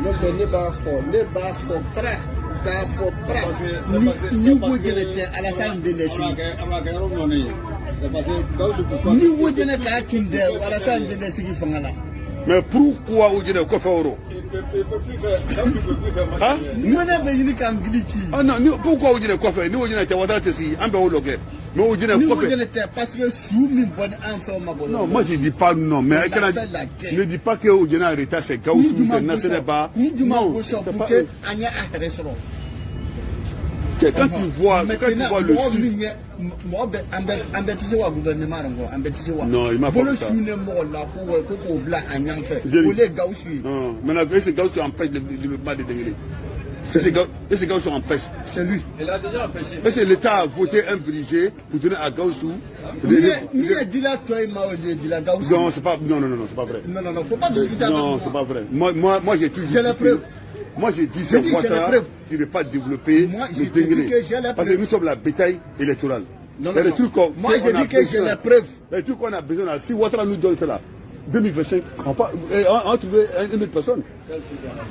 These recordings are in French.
ne b'a fɔ pra k'a fɔ pra ni wojɛnɛ tɛ Alassane den de sigi ni wojɛnɛ k'a tun tɛ Alassane den de sigi fanga la. Mais pourquoi wojɛnɛ kɔfɛ oro? Hein? Moi n'a pas dit qu'un glitch. Ah non, pourquoi wojɛnɛ kɔfɛ ni wojɛnɛ tɛ Ouattara tɛ sigi an bɛ o lɔ kɛ. Mais wojɛnɛ kɔfɛ parce que sous min bonne enfant ma bonne. Non, moi je dis pas non, mais ne dis pas que wojɛnɛ en retard c'est Gaoussou, c'est Nassere Ba. Non, c'est pas quand tu vois le sud. Non, il m'a pas dit ça. Non, maintenant, c'est Gaoussou empêche le développement des Denguélé. C'est Gaoussou empêche. C'est lui. Il a déjà empêché. Est-ce que l'État a voté un budget pour donner à Gaoussou? Non, c'est pas, non, c'est pas vrai. Non, faut pas discuter avec moi. Non, c'est pas vrai. Moi j'ai toujours dit. J'ai la preuve. Moi j'ai dit c'est Ouattara qui ne veut pas développer le Denguélé. Parce que nous sommes la bétail électorale. Non. Moi j'ai dit que j'ai la preuve. Les trucs qu'on a besoin là, si Ouattara nous donne cela, 2025, on va trouver une autre personne.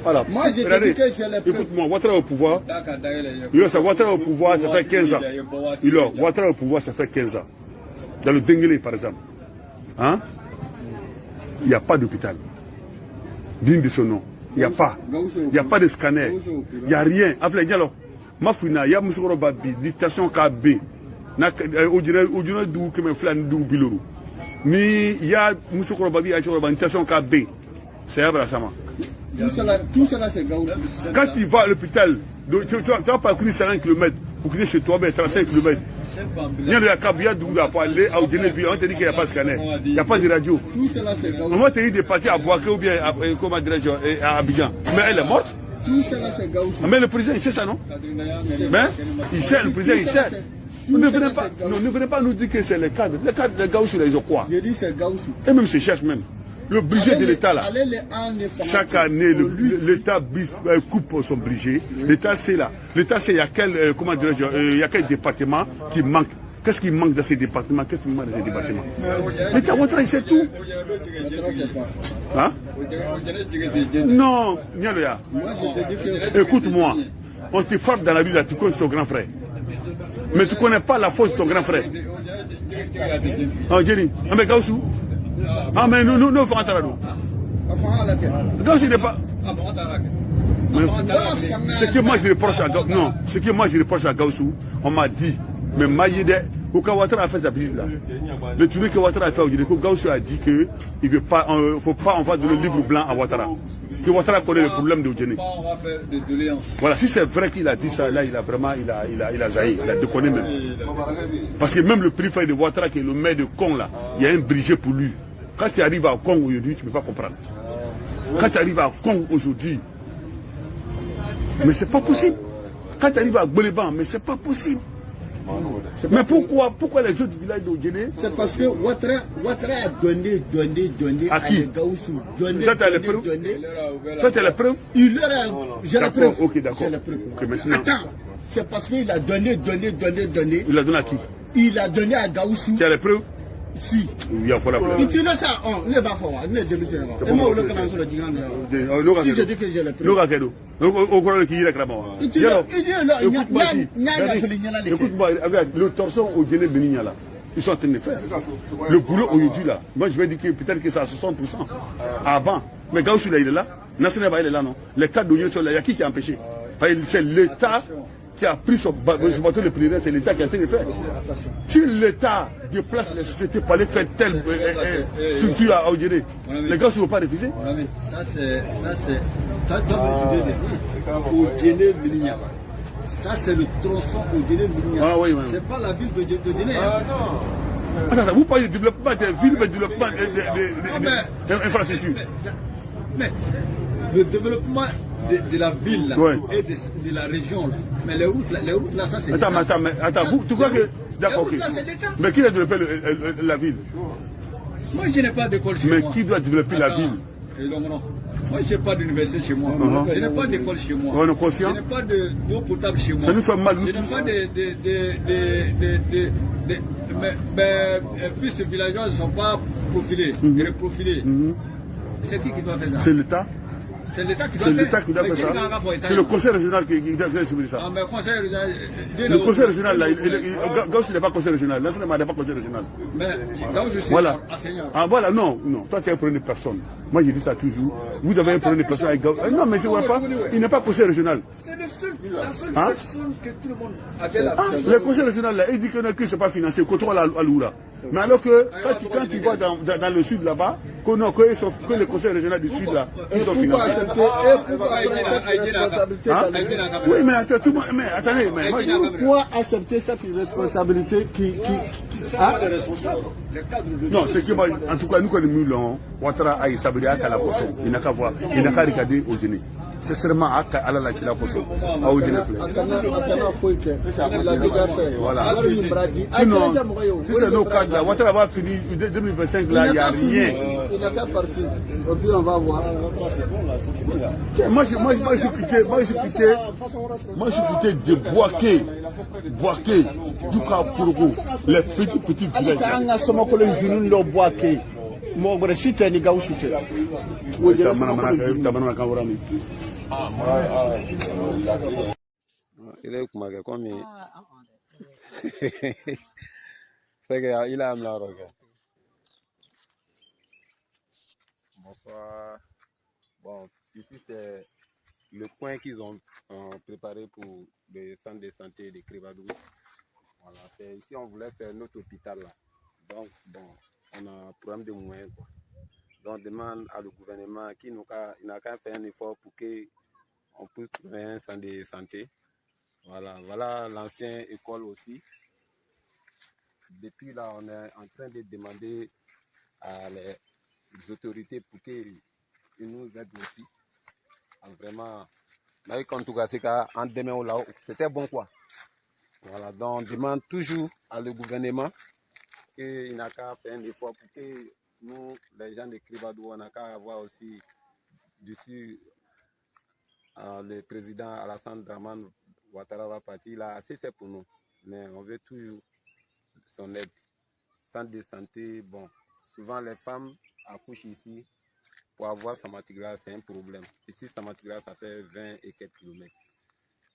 Voilà. Moi j'ai dit que j'ai la preuve. Écoute-moi, Ouattara au pouvoir. Ouattara au pouvoir, ça fait 15 ans. Ouattara au pouvoir, ça fait 15 ans. Dans le Denguélé, par exemple. Hein? Il n'y a pas d'hôpital. Digne de son nom. Il n'y a pas. Il n'y a pas de scanner. Il n'y a rien. Après, il y a il dictation KB. Mais il y a dictation KB. C'est Abrahama. Tout cela, c'est Gaoussou. Quand tu vas à l'hôpital, tu vas parcourir 50 km pour que chez toi, 35 km. Il y a Kabia pour aller à Oudjéné, on te dit qu'il n'y a pas de scanner, il n'y a pas de radio. Tout cela, c'est Gaoussou. On va te dire de partir à Boaké ou bien à Abidjan. Mais elle est morte. Tout cela, c'est Gaoussou. Mais le président, il sait ça, non? Mais il sait, le président, il sait. Ne venez pas nous dire que c'est les cadres. Les cadres de Gaoussou, ils ont quoi? J'ai dit c'est Gaoussou. Et même se cherchent même. Le budget de l'État là. Chaque année, l'État coupe son budget. L'État c'est là. L'État c'est il y a quel département qui manque. Qu'est-ce qui manque dans ces départements? Qu'est-ce qui manque dans ces départements? L'État Ouattara, il sait tout. Hein? Non, Nialoya. Écoute-moi. On te frappe dans la rue là, tu connais ton grand frère. Mais tu ne connais pas la force de ton grand frère. Ah, Jenny. Ah, mais Gaoussou. Ah, mais nous faisons Gaoussou n'est pas. Ce que moi je reproche à Gaoussou, non, ce que moi je reproche à Gaoussou, on m'a dit, mais Maïdé, au Ouattara a fait sa visite là. Le tournée que Ouattara a fait aujourd'hui, Gaoussou a dit qu'il ne veut pas, faut pas, on va donner le livre blanc à Ouattara. Que Ouattara connaît le problème de Oudjéné. Voilà, si c'est vrai qu'il a dit ça, là, il a vraiment, il a zaï, il a déconné même. Parce que même le préfet de Ouattara, qui est le maire de Kong là, il y a un budget pour lui. Quand tu arrives à Kong aujourd'hui, tu ne peux pas comprendre. Quand tu arrives à Kong aujourd'hui, mais c'est pas possible. Quand tu arrives à Boléban, mais c'est pas possible. Mais pourquoi les autres villages d'Oudjéné? C'est parce que Ouattara a donné à qui? Gaoussou. Ça, tu as les preuves? Ça, tu as les preuves? Il leur a. J'ai la preuve. Ok, d'accord. Attends, c'est parce qu'il a donné. Il a donné à qui? Il a donné à Gaoussou. Tu as les preuves? Si. Il y a la preuve. Il dit ça, on ne va pas. Ne démissionne pas. Et moi, on le commence le digan. Si je dis que j'ai la preuve. Écoute-moi, le torsion au Guinée Bénin là, ils sont en train de faire. Le boulot aujourd'hui là, moi je vais dire que peut-être que c'est à 60% avant. Mais Gaoussou là, il est là. Nassere Ba, il est là, non? Les cadres d'Oudjéné sont là, il y a qui a empêché? C'est l'État qui a pris son bateau de président, c'est l'État qui a été fait. Si l'État déplace les sociétés pour aller faire telle structure à Oudjéné, les gars ne vont pas refuser. Ça c'est Oudjéné Bénin. Ça c'est le tronçon Oudjéné Bénin. Ah oui, c'est pas la ville d'Oudjéné. Ah non. Attends, vous parlez de développement des villes, mais développement des infrastructures. Mais le développement de la ville là, et de la région là. Mais les routes là, ça c'est. Attends, tu crois que. D'accord, ok. Mais qui a développé la ville? Moi je n'ai pas d'école chez moi. Mais qui doit développer la ville? Moi je n'ai pas d'université chez moi. Je n'ai pas d'école chez moi. On est conscient? Je n'ai pas d'eau potable chez moi. Ça nous fait mal. Je n'ai pas mes fils villageois ne sont pas profilés, reprofilés. C'est qui doit faire ça? C'est l'État. C'est l'État qui doit faire ça. C'est le conseil régional qui doit subir ça. Ah, mais le conseil régional. Le conseil régional, là, Gauss n'est pas conseil régional. L'enseignement n'est pas conseil régional. Mais Gauss, je suis enseignant. Ah, voilà, non. Toi, tu es un problème de personne. Moi, j'ai dit ça toujours. Vous avez un problème de personne avec Gauss. Non, mais je ne vois pas. Il n'est pas conseil régional. C'est la seule personne que tout le monde avait la le conseil régional, là, il dit que ce n'est pas financé. Contrôle à l'Oura. Mais alors que quand tu vas dans le sud là-bas, que le conseil régional du sud là, ils sont financés. Oui, mais attendez, pourquoi accepter cette responsabilité qui non, c'est que moi, en tout cas, nous connaissons Ouattara a sabri à la poisson. Il n'a qu'à voir, il n'a qu'à regarder au dîner. C'est seulement à la Chila poisson. À au dîner. Voilà. Sinon, si c'est nos cadres là, Ouattara va finir 2025 là, il n'y a rien. Il n'a qu'à partir. Et puis on va voir. Moi, je suis quitté de Boaké, du Kapurgo, les petits villages. Bonsoir. Bon, ici c'est le coin qu'ils ont préparé pour le centre de santé de Kribadou. Voilà, ici on voulait faire notre hôpital là. Donc bon, on a un problème de moyens quoi. Donc on demande à le gouvernement qui n'a qu'à faire un effort pour qu'on puisse trouver un centre de santé. Voilà l'ancienne école aussi. Depuis là, on est en train de demander à les autorités pour qu'ils nous aident aussi. Vraiment, en tout cas, c'est qu'en demain là, c'était bon quoi. Voilà, donc on demande toujours à le gouvernement qu'il n'a qu'à faire un effort pour que nous, les gens de Kribadou, on n'a qu'à avoir aussi d'ici le président Alassane Dramane Ouattara va partir, il a assez fait pour nous. Mais on veut toujours son aide. Centre de santé, bon, souvent les femmes accouchent ici. Pour avoir Samatigla, c'est un problème. Ici, Samatigla, ça fait 20 et quelques kilomètres.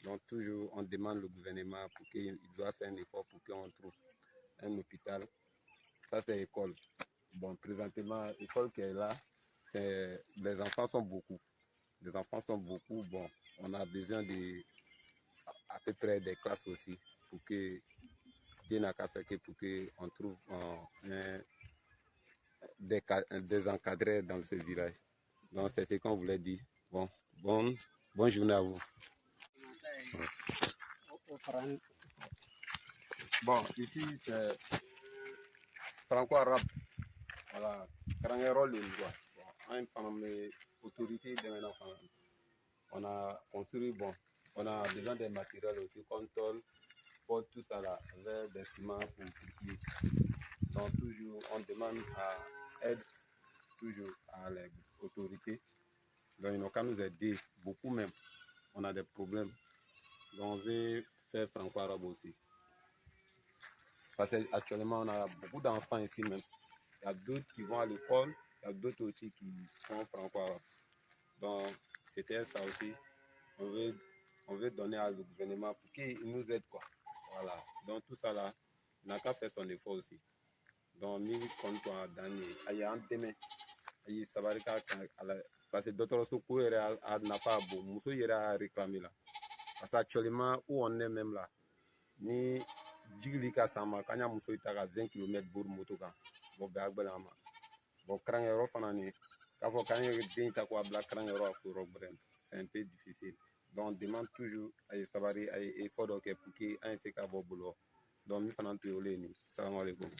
Donc, toujours, on demande au gouvernement pour qu'il doit faire un effort pour qu'on trouve un hôpital. Ça, c'est l'école. Bon, présentement, l'école qui est là, les enfants sont beaucoup. Les enfants sont beaucoup. Bon, on a besoin de à peu près des classes aussi pour que Dieu n'a qu'à faire pour qu'on trouve des encadrés dans ce village. Donc c'est ce qu'on voulait dire. Bonne journée à vous. Bon, ici c'est franco-arabe. Voilà, Karangérol, les autorités de maintenant. On a construit, bon, on a besoin des matériels aussi, contrôle, pour tout ça là, avec des ciments pour piquer. Donc toujours, on demande à aide toujours à les autorités. Donc ils n'ont qu'à nous aider, beaucoup même. On a des problèmes. Donc on veut faire franco-arabe aussi. Parce qu'actuellement, on a beaucoup d'enfants ici même. Il y a d'autres qui vont à l'école, il y a d'autres aussi qui font franco-arabe. Donc c'était ça aussi. On veut donner à le gouvernement pour qu'il nous aide quoi. Voilà. Donc tout ça là, on n'a qu'à faire son effort aussi. Donc nous comptons dans les demain. Parce que d'autres secours n'a pas bon. Nous sommes réclamés là. Parce qu'actuellement où on est même là, ni Djigilika Sama, quand on a 20 km pour moto kan. Bon bagbalama. Bon krangero fanani. Quand on a c'est un peu difficile. Donc on demande toujours à Sabari à effort pour qu'il un séca boulot. Donc nous faisons tout le salam alaikum.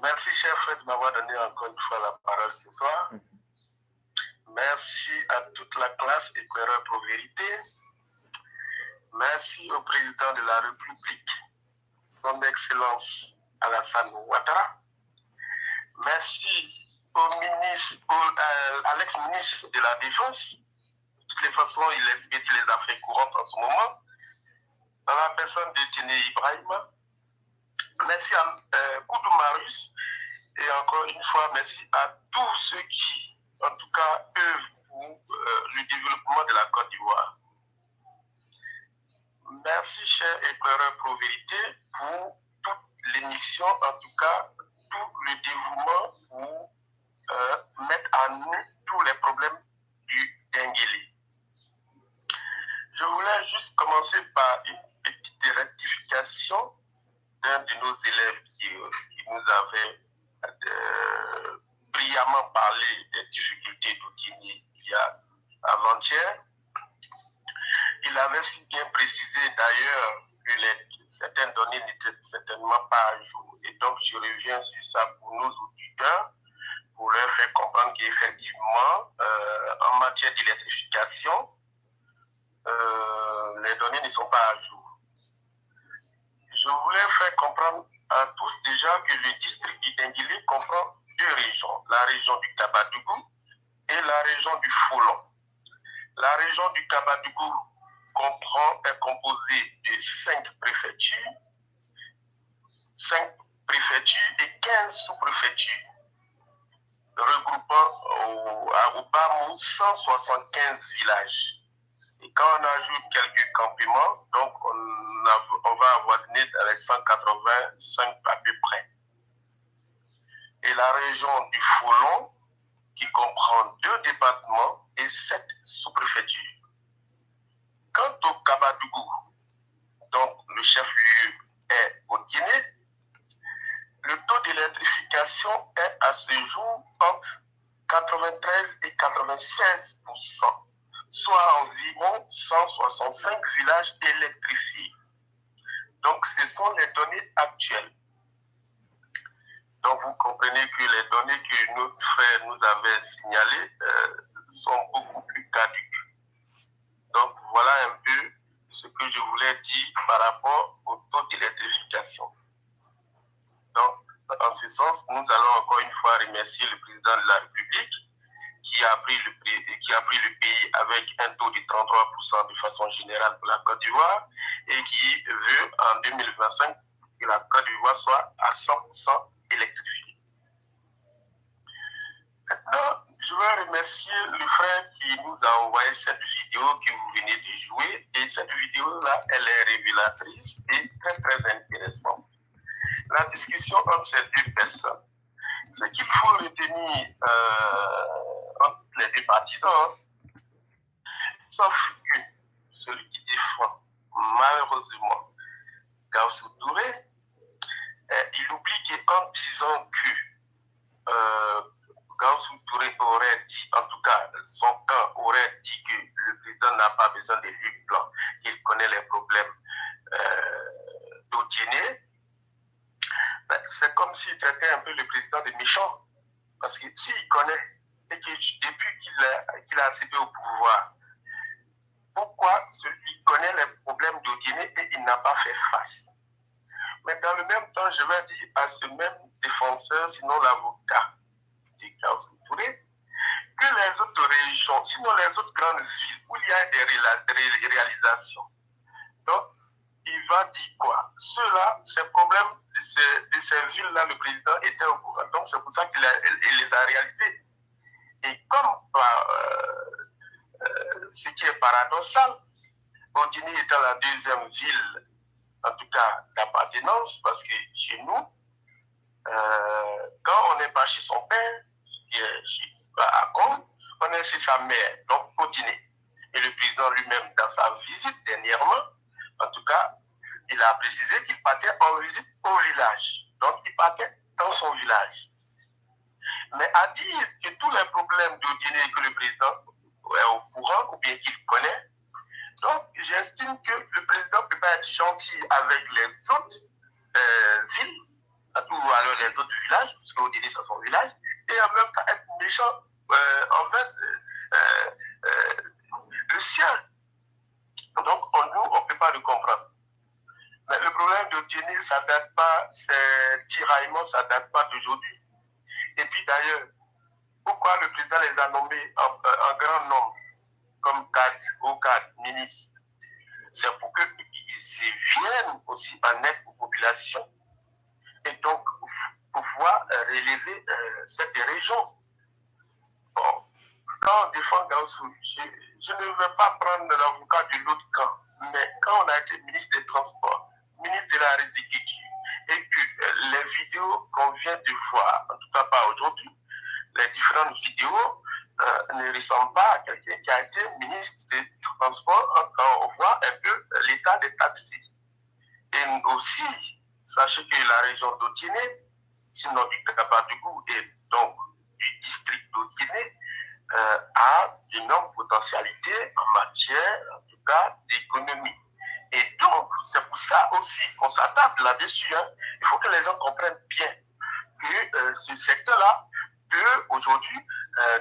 Merci cher Fred de m'avoir donné encore une fois la parole ce soir. Merci à toute la classe éclaireur pour vérité. Merci au président de la République, son Excellence Alassane Ouattara. Merci à l'ex-ministre de la Défense. De toutes les façons, il expédie les affaires courantes en ce moment. Dans la personne de Tine Ibrahima. Merci à Koudou Marius Et encore une fois, merci à tous ceux qui, en tout cas, œuvrent pour le développement de la Côte d'Ivoire. Merci, chers éclaireurs Pro-Vérité, pour toute l'émission, en tout cas, tout le dévouement pour mettre à nu tous les problèmes du Denguélé. Je voulais juste commencer par une petite rectification d'un de nos élèves qui nous avait brillamment parlé des difficultés d'Outini il y a avant-hier. Il avait si bien précisé d'ailleurs que certaines données n'étaient certainement pas à jour. Et donc je reviens sur ça pour nos auditeurs, pour leur faire comprendre qu'effectivement, en matière d'électrification, les données ne sont pas à jour. Je voulais faire comprendre à tous déjà que le district du Denguélé comprend deux régions, la région du Kabadougou et la région du Folon. La région du Kabadougou est composée de 5 préfectures et 15 sous-préfectures, regroupant au bas mot 175 villages. Et quand on ajoute quelques campements, donc on va avoisiner les 185 à peu près. Et la région du Folon, qui comprend 2 départements et 7 sous-préfectures. Quant au Kabadougou, donc le chef-lieu est au Guinée, le taux d'électrification est à ce jour entre 93 et 96%, soit environ 165 villages électrifiés. Donc ce sont les données actuelles. Donc vous comprenez que les données que notre frère nous avait signalées sont beaucoup plus caduques. Donc voilà un peu ce que je voulais dire par rapport au taux d'électrification. Donc en ce sens, nous allons encore une fois remercier le président de la République qui a pris le pays avec un taux de 33% de façon générale pour la Côte d'Ivoire et qui veut en 2025 que la Côte d'Ivoire soit à 100% électrifiée. Maintenant, je veux remercier le frère qui nous a envoyé cette vidéo que vous venez de jouer. Et cette vidéo-là, elle est révélatrice et très, très intéressante. La discussion entre ces deux personnes, ce qu'il faut retenir entre les deux partisans, sauf que celui qui défend, malheureusement, Gaussou Touré, il oublie qu'en disant que Gaussou Touré aurait dit, en tout cas, son camp aurait dit que le président n'a pas besoin de livre blanc, qu'il connaît les problèmes d'Otiéné. Ben, c'est comme s'il traitait un peu le président de méchant. Parce que s'il connaît, et que depuis qu'il a accédé au pouvoir, pourquoi il connaît les problèmes d'Otiéné et il n'a pas fait face? Mais dans le même temps, je vais dire à ce même défenseur, sinon l'avocat de Gaussou Touré, que les autres régions, sinon les autres grandes villes où il y a des réalisations. Donc, il va dire quoi? Ceux-là, ces problèmes de ces villes-là, le président était au courant. Donc, c'est pour ça qu'il les a réalisés. Et comme ce qui est paradoxal, Otiéné étant la deuxième ville, en tout cas d'appartenance, parce que chez nous, quand on n'est pas chez son père, qui est à Combe, on est chez sa mère, donc Otiéné. Et le président lui-même, dans sa visite dernièrement, en tout cas, il a précisé qu'il partait en visite au village. Donc, il partait dans son village. Mais à dire que tous les problèmes d'Otiéné que le président est au courant, ou bien qu'il connaît, donc j'estime que le président peut pas être gentil avec les autres villes, ou alors les autres villages, parce qu'Otiéné c'est son village, et en même temps être méchant envers le sien. Donc, nous, on ne peut pas le comprendre. Mais le problème d'Otiéné, ça date pas, ces tiraillements, ça date pas d'aujourd'hui. Et puis d'ailleurs, pourquoi le président les a nommés en grand nombre, comme cadres ou cadres ministres? C'est pour qu'ils viennent aussi en aide aux populations. Et donc, pour pouvoir relever cette région. Bon, quand on défend Gaussou, je ne veux pas prendre l'avocat de l'autre camp, mais quand on a été ministre des Transports, ministre de la Résidicule, et que les vidéos qu'on vient de voir, en tout cas pas aujourd'hui, les différentes vidéos ne ressemblent pas à quelqu'un qui a été ministre des Transports quand on voit un peu l'état des taxis. Et aussi, sachez que la région d'Otiné, sinon du Kabadougou et donc du district d'Otiné, a d'énormes potentialités en matière, en tout cas, d'économie. Et donc, c'est pour ça aussi qu'on s'attarde là-dessus. Hein. Il faut que les gens comprennent bien que ce secteur-là peut aujourd'hui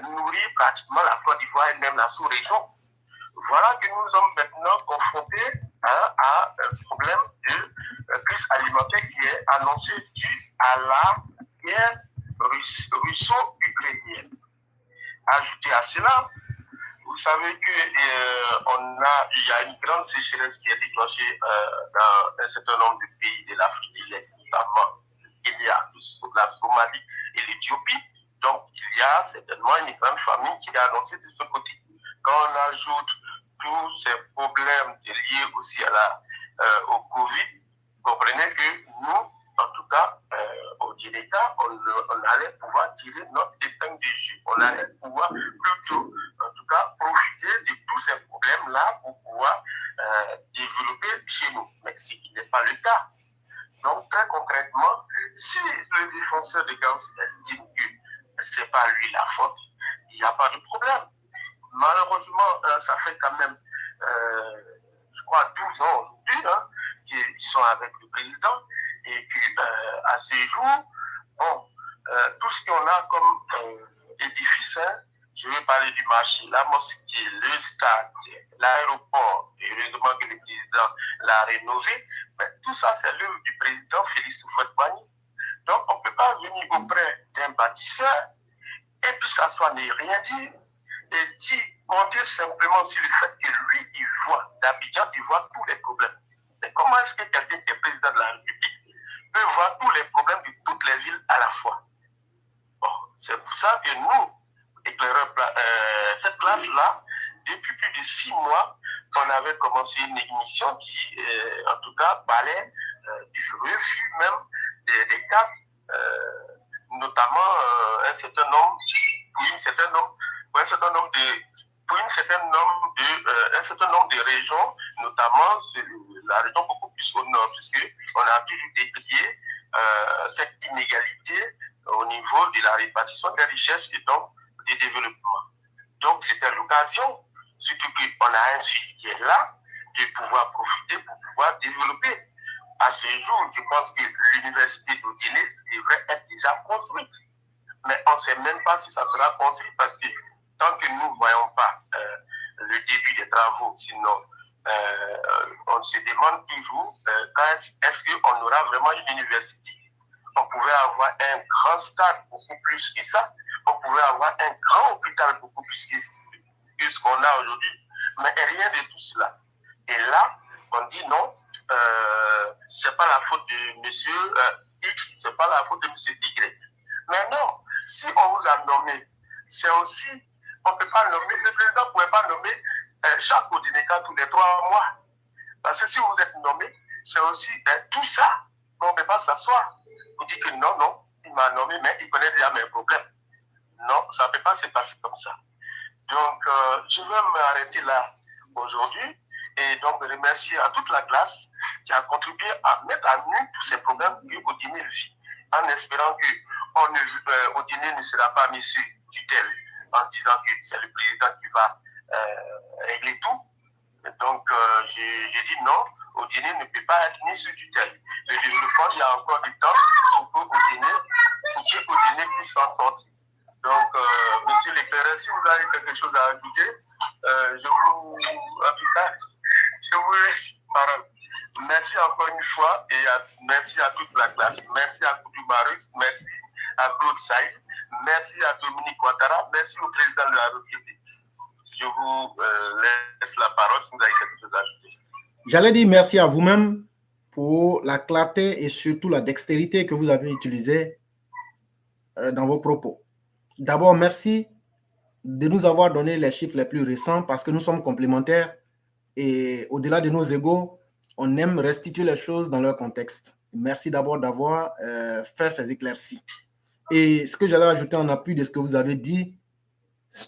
nourrir pratiquement la Côte d'Ivoire et même la sous-région. Voilà que nous sommes maintenant confrontés à un problème de crise alimentaire qui est annoncé dû à la guerre russo-ukrainienne. Ajouté à cela, vous savez qu'il y a une grande sécheresse qui est déclenchée dans un certain nombre de pays de l'Afrique de l'Est, notamment le Kenya, la Somalie et l'Éthiopie. Donc, il y a certainement une grande famine qui est annoncée de ce côté. Quand on ajoute tous ces problèmes liés aussi au Covid, comprenez que nous, en tout cas, au Djeneka, on allait pouvoir tirer notre épingle du jeu. On allait pouvoir plutôt, en tout cas, profiter de tous ces problèmes-là pour pouvoir développer chez nous. Mais ce qui n'est pas le cas. Donc, très concrètement, si le défenseur de Gauss estime que ce n'est pas lui la faute, il n'y a pas de problème. Malheureusement, ça fait quand même, je crois, 12 ans aujourd'hui qu'ils sont avec le président. Et puis, à ce jour, bon, tout ce qu'on a comme édifice, je vais parler du marché, la mosquée, le stade, l'aéroport, et heureusement que le président l'a rénové, mais tout ça, c'est l'œuvre du président Félix Houphouët-Boigny. Donc, on ne peut pas venir auprès d'un bâtisseur et puis s'asseoir ne rien dire et dire, compter simplement sur le fait que lui, il voit, d'Abidjan, il voit tous les problèmes. Mais comment est-ce que quelqu'un qui est président de la République peut voir tous les problèmes de toutes les villes à la fois? Bon, c'est pour ça que nous, éclaireurs, cette classe-là, depuis plus de 6 mois, on avait commencé une émission qui, en tout cas, parlait du refus même des cartes, notamment un certain nombre de régions, notamment la région beaucoup plus au nord, puisqu'on a toujours décrié cette inégalité au niveau de la répartition des richesses et donc du développement. Donc c'était l'occasion, surtout qu'on a un Suisse qui est là, de pouvoir profiter pour pouvoir développer. À ce jour, je pense que l'université d'Otiné devrait être déjà construite. Mais on ne sait même pas si ça sera construit parce que tant que nous ne voyons pas le début des travaux, sinon on se demande toujours quand est-ce qu'on aura vraiment une université. On pouvait avoir un grand stade beaucoup plus que ça, on pouvait avoir un grand hôpital beaucoup plus que ce qu'on a aujourd'hui, mais rien de tout cela. Et là, on dit non, c'est pas la faute de monsieur X, c'est pas la faute de monsieur Y. Mais non, si on vous a nommé, c'est aussi, on ne peut pas nommer, le président ne pouvait pas nommer chaque Odineka tous les 3 mois. Parce que si vous êtes nommé, c'est aussi tout ça, on ne peut pas s'asseoir. On dit que non, il m'a nommé, mais il connaît déjà mes problèmes. Non, ça ne peut pas se passer comme ça. Donc, je vais m'arrêter là aujourd'hui et donc remercier à toute la classe qui a contribué à mettre à nu tous ces problèmes que Otiné vit, en espérant que Otiné ne sera pas mis sur tutelle, en disant que c'est le président qui va régler tout. Donc, j'ai dit non, Otiné ne peut pas être mis sur tutelle. Le développement, il y a encore du temps pour que Otiné puisse s'en sortir. Donc, monsieur l'éclaireur, si vous avez quelque chose à ajouter, je vous laisse parole. Merci encore une fois et merci à toute la classe. Merci à Koudou Marus, merci à Claude Saïd, merci à Dominique Ouattara, merci au président de la République. Je vous laisse la parole si vous avez quelque chose à ajouter. J'allais dire merci à vous-même pour la clarté et surtout la dextérité que vous avez utilisée dans vos propos. D'abord, merci de nous avoir donné les chiffres les plus récents parce que nous sommes complémentaires et au-delà de nos égos, on aime restituer les choses dans leur contexte. Merci d'abord d'avoir fait ces éclaircies. Et ce que j'allais ajouter en appui de ce que vous avez dit,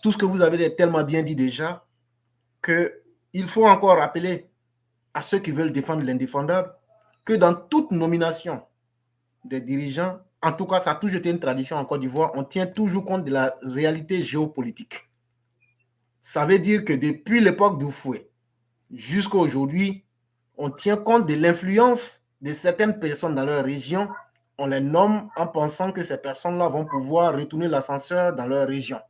tout ce que vous avez tellement bien dit déjà, qu'il faut encore rappeler à ceux qui veulent défendre l'indéfendable que dans toute nomination des dirigeants, en tout cas, ça a toujours été une tradition en Côte d'Ivoire, on tient toujours compte de la réalité géopolitique. Ça veut dire que depuis l'époque d'Oufoué jusqu'à aujourd'hui, on tient compte de l'influence de certaines personnes dans leur région. On les nomme en pensant que ces personnes-là vont pouvoir retourner l'ascenseur dans leur région.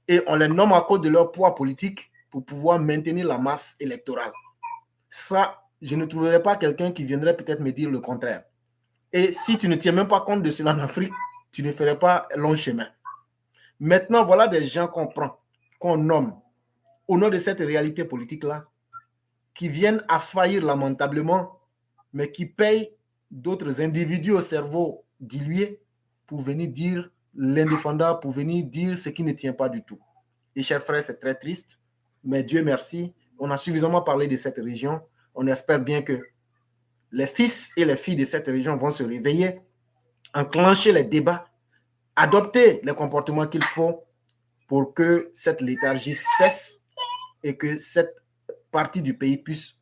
Et on les nomme à cause de leur poids politique pour pouvoir maintenir la masse électorale. Ça, je ne trouverai pas quelqu'un qui viendrait peut-être me dire le contraire. Et si tu ne tiens même pas compte de cela en Afrique, tu ne ferais pas long chemin. Maintenant, voilà des gens qu'on prend, qu'on nomme au nom de cette réalité politique-là, qui viennent à faillir lamentablement, mais qui payent d'autres individus au cerveau dilué pour venir dire l'indéfendable, pour venir dire ce qui ne tient pas du tout. Et chers frères, c'est très triste, mais Dieu merci, on a suffisamment parlé de cette région. On espère bien que les fils et les filles de cette région vont se réveiller, enclencher les débats, adopter les comportements qu'il faut pour que cette léthargie cesse et que cette partie du pays puisse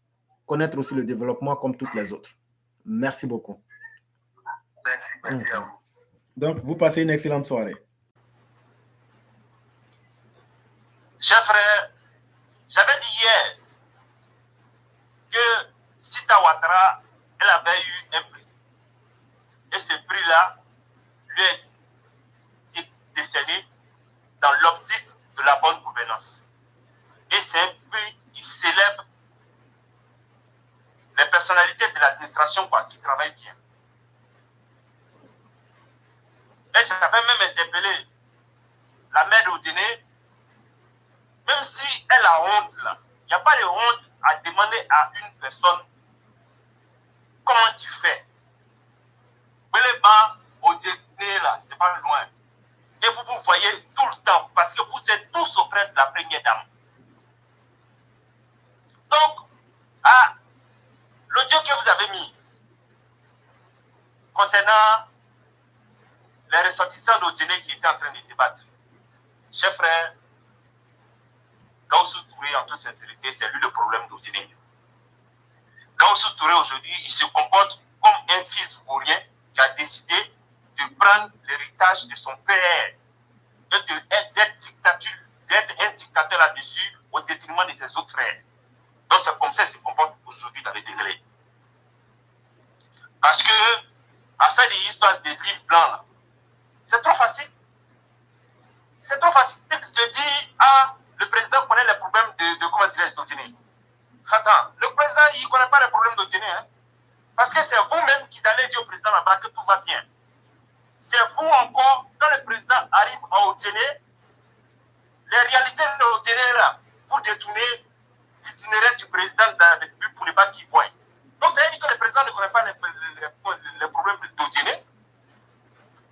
connaître aussi le développement comme toutes les autres. Merci beaucoup. Merci à vous. Donc, vous passez une excellente soirée. Chers frères, j'avais dit hier que Sita Ouattara, elle avait eu un prix. Et ce prix-là lui a été décerné dans l'optique de la bonne gouvernance. Et c'est un prix qui célèbre les personnalités de l'administration qui travaillent bien. Et j'avais même interpellé la mère d'Odine, même si elle a honte là, il n'y a pas de honte à demander à une personne comment tu fais. Vous les bas Odine là, c'est pas loin. Et vous vous voyez tout le temps parce que vous êtes tous auprès de la première dame. Donc, l'audio que vous avez mis concernant les ressortissants d'Odine qui étaient en train de débattre, chers frères, Gaussou Touré, en toute sincérité, c'est lui le problème d'Odine. Gaussou Touré, aujourd'hui, il se comporte comme un fils vaurien qui a décidé de prendre l'héritage de son père et d'être un dictateur là-dessus au détriment de ses autres frères. Donc c'est comme ça qu'il se comporte aujourd'hui dans les degrés. Parce que, à faire des histoires de livres blancs, c'est trop facile. C'est trop facile de dire, le président connaît les problèmes de comment dirais-je, d'Odine. Attends, le président, il ne connaît pas les problèmes d'Odine. Hein? Parce que c'est vous-même qui allez dire au président là-bas que tout va bien. C'est vous encore, quand le président arrive à Odine, les réalités de Odine là, vous détournez l'itinéraire du président de la République pour ne pas qu'il voie. Donc, ça veut dire que le président ne connaît pas les problèmes d'Odine.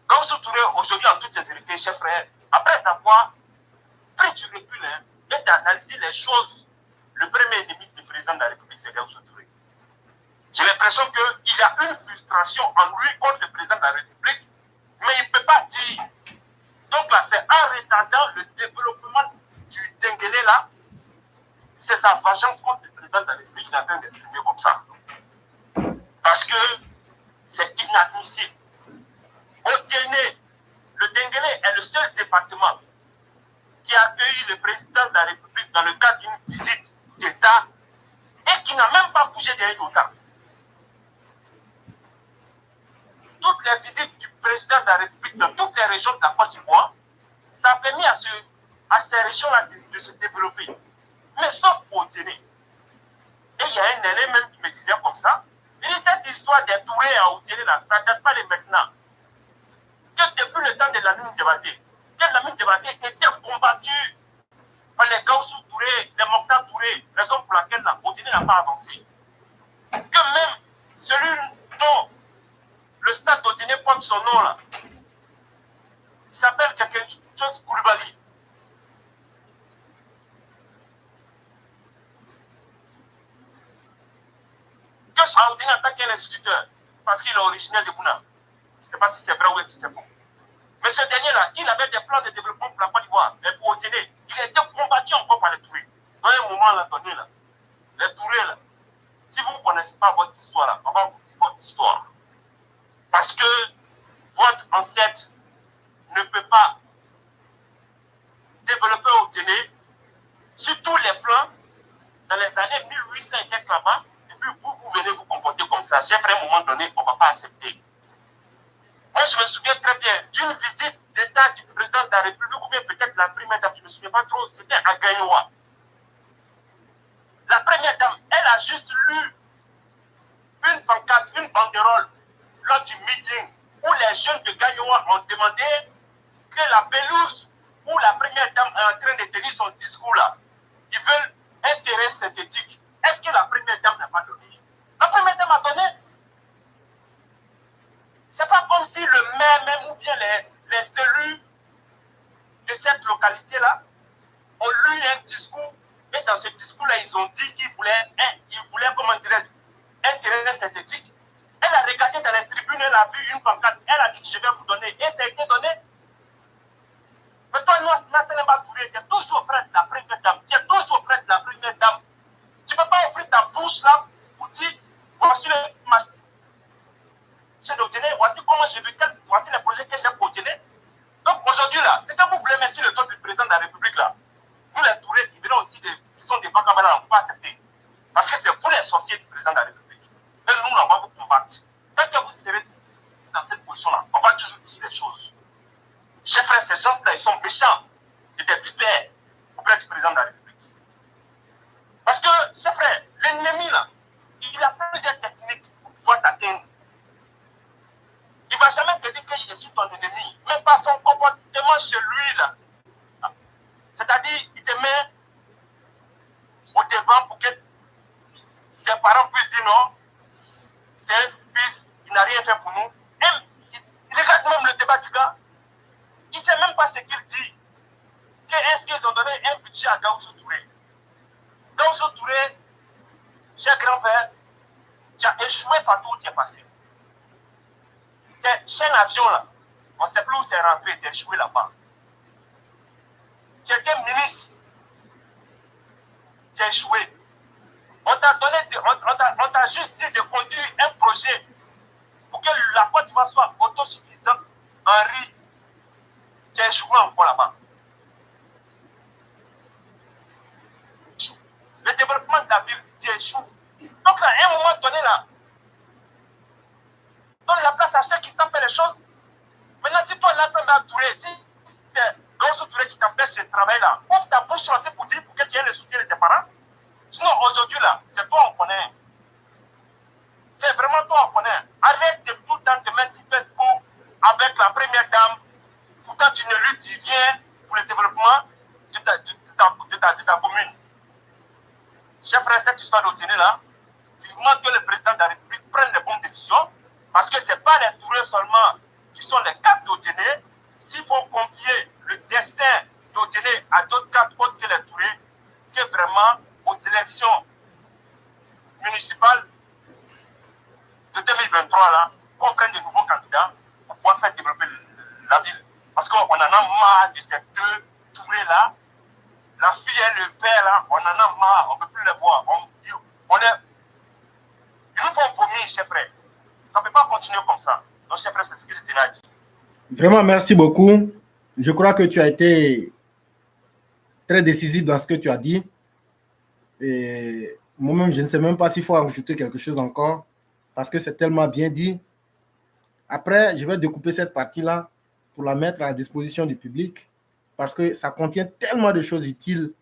Gaussou Touré, aujourd'hui, en toute sincérité, chers frères, après avoir pris du recul et d'analyser les choses, le premier ennemi du président de la République, c'est Gaussou Touré. J'ai l'impression qu'il y a une frustration en lui contre le président de la République, mais il ne peut pas dire. Donc là, c'est en retardant le développement du Denguélé là, c'est sa vengeance contre le président de la République qui est en train d'exprimer comme ça. Parce que c'est inadmissible. Odine, le Denguélé est le seul département qui a accueilli le président de la République dans le cadre d'une visite d'État et qui n'a même pas bougé derrière l'OTAN. Toutes les visites du président de la République dans toutes les régions de la Côte d'Ivoire, ça a permis à ces régions-là de se développer. Mais sauf Odine. Et il y a un aîné même qui me disait comme ça, il dit cette histoire des Tourés à Odine, là, ça ne date pas de maintenant. Que depuis le temps de Lamine Diabaté, que Lamine Diabaté était combattu par les Gaussou Touré, les Mokhtar Touré, raison pour laquelle la Odine n'a pas avancé. Que même celui dont le stade d'Odine porte son nom là, s'appelle quelque chose Koulibaly. Que Saoudine attaque un instituteur parce qu'il est originaire de Bouna. Je ne sais pas si c'est vrai ou si c'est faux. Mais ce dernier-là, il avait des plans de développement pour la Côte d'Ivoire, mais pour Otiné, il a été combattu encore par les Tourés. Dans un moment, là, donné, là, les Tourés, là, si vous ne connaissez pas votre histoire, là, on va vous dire votre histoire. Parce que votre ancêtre ne peut pas développer Otiné sur tous les plans dans les années 1800 et quelques là-bas, et puis vous venez vous comporter comme ça. C'est vrai, à un moment donné, on ne va pas accepter. Moi, je me souviens très bien d'une visite d'État du président de la République, ou bien peut-être la première dame, je ne me souviens pas trop, c'était à Gagnoa. La première dame, elle a juste lu une pancarte, une banderole lors du meeting où les jeunes de Gagnoa ont demandé que la pelouse où la première dame est en train de tenir son discours là, ils veulent un terrain synthétique. Est-ce que la première dame n'a pas donné? La première dame a donné. C'est pas comme si le maire même ou bien les élus de cette localité-là ont lu un discours et dans ce discours-là, ils ont dit qu'ils voulaient, comment dirais-je, un terrain synthétique. Elle a regardé dans les tribunes, elle a vu une pancarte, elle a dit que je vais vous donner et ça a été donné. Mais toi, Nasser Mbakouré, tu es toujours près de la première dame, tu es toujours près de la première dame. Tu ne peux pas ouvrir ta bouche là pour dire voici le marché d'Otiné, voici comment j'ai vu, voici les projets que j'ai pour Otiné. Donc aujourd'hui là, c'est que vous voulez mettre sur le dos du président de la République là. Nous les Tourés qui viennent aussi qui sont des Bakabala, on ne peut pas accepter. Parce que c'est vous les sorciers du président de la République. Et nous, on va vous combattre. Tant que vous serez dans cette position-là, on va toujours dire les choses. Chers frères, ces gens-là, ils sont méchants. C'est des vipères auprès du président de la République. Parce que, chers frères, l'ennemi là, il a plusieurs techniques pour pouvoir t'atteindre. Il ne va jamais te dire que je suis ton ennemi, mais par son comportement chez lui là. C'est-à-dire, il te met au devant pour que ses parents puissent dire non, c'est un fils, il n'a rien fait pour nous. Et il regarde même le débat du gars. Il ne sait même pas ce qu'il dit. Est-ce qu'ils ont donné un budget à Gaussou Touré? Gaussou Touré, cher grand-père, tu as échoué partout où tu es passé. Chez l'avion là, on ne sait plus où c'est rentré, tu as échoué là-bas. Tu étais ministre, tu as échoué. On t'a donné, on t'a juste dit de conduire un projet pour que la Côte d'Ivoire soit autosuffisante en riz. Tu as échoué encore là-bas. Le développement de la ville, tu échoues. Donc là, à un moment donné là, donne la place à ceux qui savent faire les choses. Maintenant, si toi, Nasser Touré, si c'est Gaussou Touré qui t'empêche ce travail-là, ouvre ta bouche pour dire pour que tu aies le soutien de tes parents. Sinon, aujourd'hui, là, c'est toi on connaît. C'est vraiment toi on connaît. Arrête de tout le temps te mettre sur Facebook avec la première dame. Pourtant, tu ne lui dis rien pour le développement de ta commune. Chers frères, cette histoire d'Otiné là, vivement que le président de la République prenne les bonnes décisions, parce que ce n'est pas les Tourés seulement qui sont les cadres d'Otiné. S'il faut confier le destin d'Otiné à d'autres cadres autres que les Tourés, que vraiment aux élections municipales de 2023, là, qu'on prenne de nouveaux candidats pour pouvoir faire développer la ville. Parce qu'on en a marre de ces deux Tourés-là. La fille et le père, là, on en a marre, on ne peut plus les voir. Ils nous font vomir, chers frères. Ça ne peut pas continuer comme ça. Donc, chers frères, c'est ce que je tenais à dire. Vraiment, merci beaucoup. Je crois que tu as été très décisif dans ce que tu as dit. Et moi-même, je ne sais même pas s'il faut ajouter quelque chose encore, parce que c'est tellement bien dit. Après, je vais découper cette partie-là pour la mettre à la disposition du public, parce que ça contient tellement de choses utiles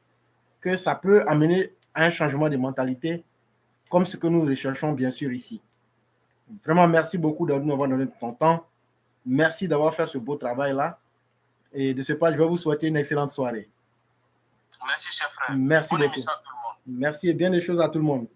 que ça peut amener à un changement de mentalité, comme ce que nous recherchons bien sûr ici. Vraiment, merci beaucoup de nous avoir donné ton temps. Merci d'avoir fait ce beau travail-là. Et de ce pas, je vais vous souhaiter une excellente soirée. Merci, cher frère. Merci Bonne beaucoup. émission à tout le monde. Merci et bien des choses à tout le monde.